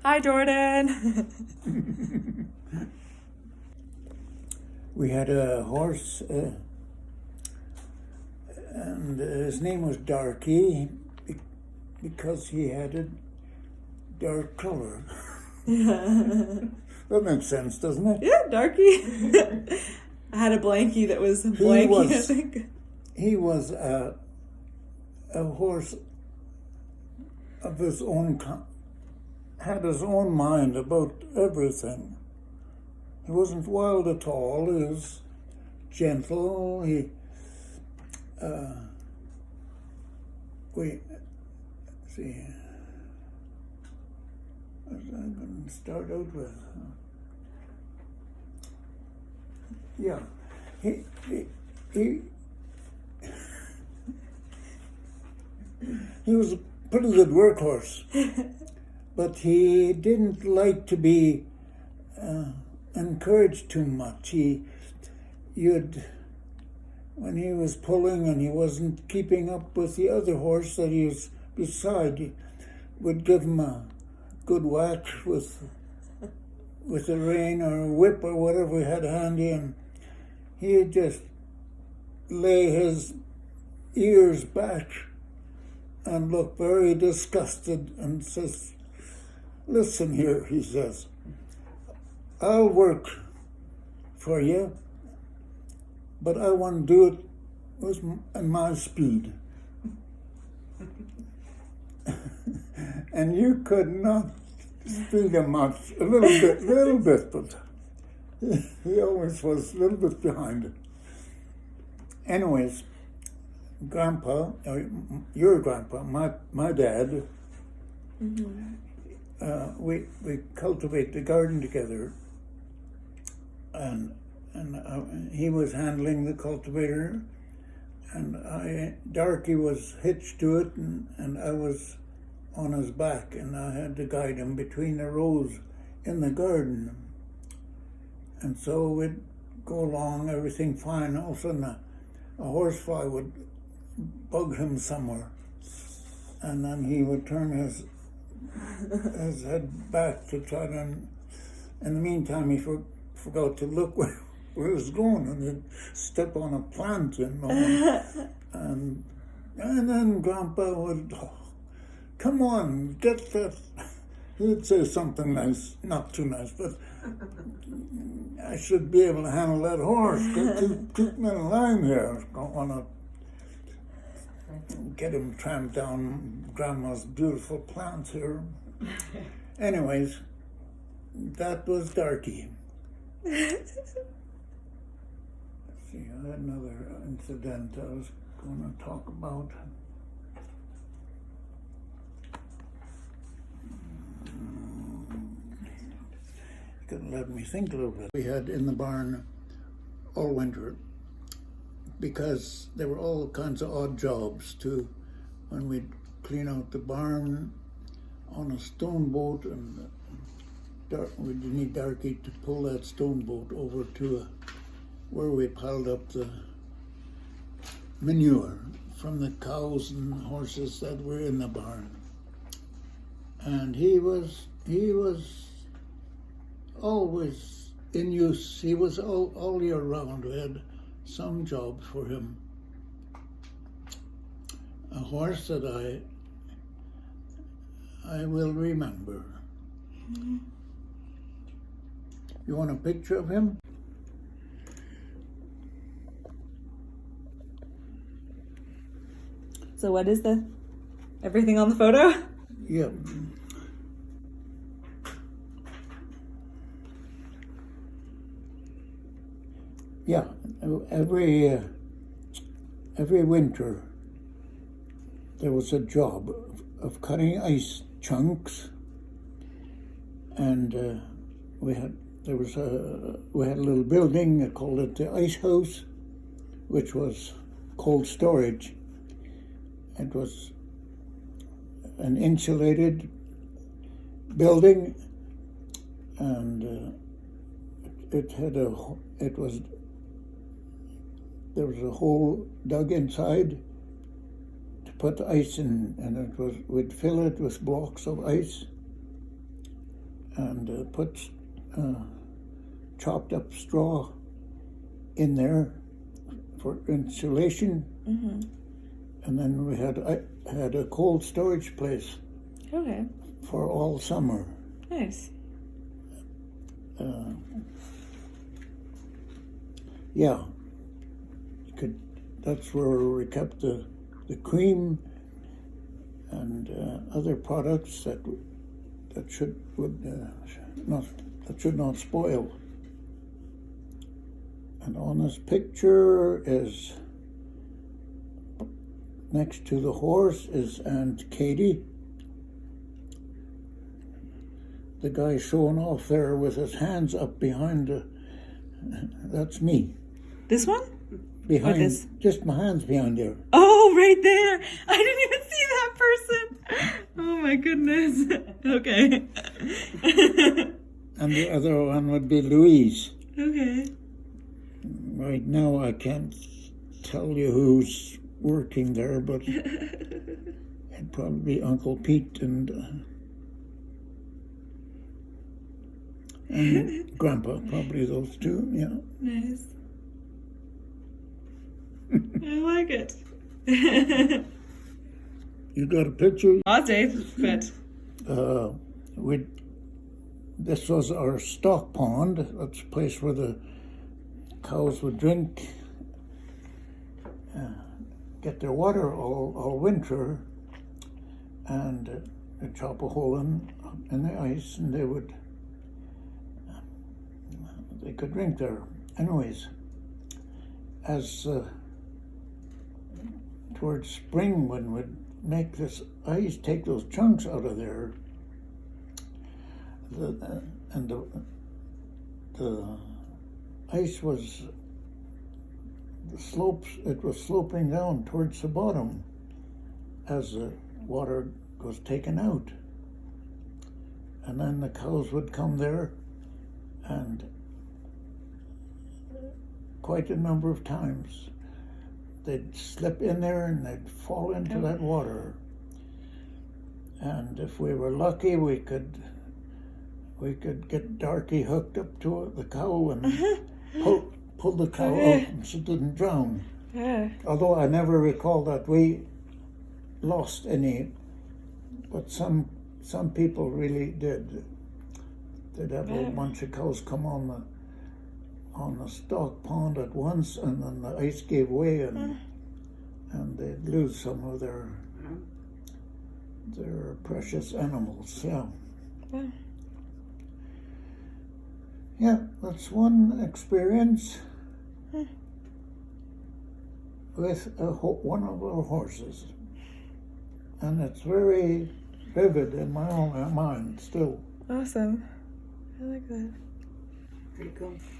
Hi, Jordan. We had a horse, and his name was Darkie because he had a dark color. That makes sense, doesn't it? Yeah, Darkie. I had a blankie that was blankie, I think. He was a horse of his own had his own mind about everything. He wasn't wild at all. He was gentle. I'm going to start out with. Yeah, he was a pretty good workhorse, but he didn't like to be encouraged too much. When he was pulling and he wasn't keeping up with the other horse that he was beside, he would give him a good whack with a rein or a whip or whatever he had handy, and he'd just lay his ears back and look very disgusted and says, "Listen here," he says, "I'll work for you, but I want to do it with my speed." And you could not speed him much, a little bit, but he always was a little bit behind. Anyways, Grandpa, or your grandpa, my dad, we cultivate the garden together, and he was handling the cultivator, and Darkie was hitched to it, and I was on his back, and I had to guide him between the rows in the garden. And so we'd go along, everything fine. All of a sudden, a horsefly would bug him somewhere, and then he would turn his head back to try to. In the meantime, he forgot to look where he was going, and he'd step on a plant, and then Grandpa would, "Come on, get that." He'd say something nice, not too nice, but I should be able to handle that horse. Keep him in line here. Don't want to get him tramped down Grandma's beautiful plants here. Anyways, that was Darkie. Let's see, I had another incident I was going to talk about. Could let me think a little bit. We had in the barn all winter because there were all kinds of odd jobs too. When we'd clean out the barn on a stone boat, and we'd need Darkie to pull that stone boat over to where we piled up the manure from the cows and horses that were in the barn. And he was always in use. He was all year round. We had some job for him. A horse that I will remember. You want a picture of him? So what is everything on the photo? Yeah. Yeah, every winter there was a job of cutting ice chunks, and we had a little building. They called it the ice house, which was cold storage. It was an insulated building, and there was a hole dug inside to put ice in, and we'd fill it with blocks of ice, and put chopped up straw in there for insulation. Mm-hmm. And then we had a cold storage place Okay. for all summer. Nice. Yeah, that's where we kept the cream and other products that should not spoil. And on this picture is, next to the horse is Aunt Katie. The guy showing off there with his hands up behind, that's me. This one? Behind, this? just my hands behind there. Oh, right there. I didn't even see that person. Oh my goodness. Okay. And the other one would be Louise. Okay. Right now I can't tell you who's working there, but it'd probably be Uncle Pete and Grandpa, probably those two, yeah. Nice. I like it. You got a picture? I'll say, but This was our stock pond. That's a place where the cows would drink, get their water all winter, and they'd chop a hole in the ice, and they could drink there. Anyways, as towards spring, when we'd make this ice, take those chunks out of there, the ice was it was sloping down towards the bottom as the water was taken out. And then the cows would come there, and quite a number of times they'd slip in there and they'd fall into that water. And if we were lucky, we could get Darkie hooked up to the cow and pull the cow out so it didn't drown. Although I never recall that we lost any, but some people really did. They'd have a bunch of cows come on the stock pond at once, and then the ice gave way, and they'd lose some of their precious animals. Yeah. Yeah, that's one experience with one of our horses, and it's very vivid in my own mind still. Awesome. I like that. Pretty cool.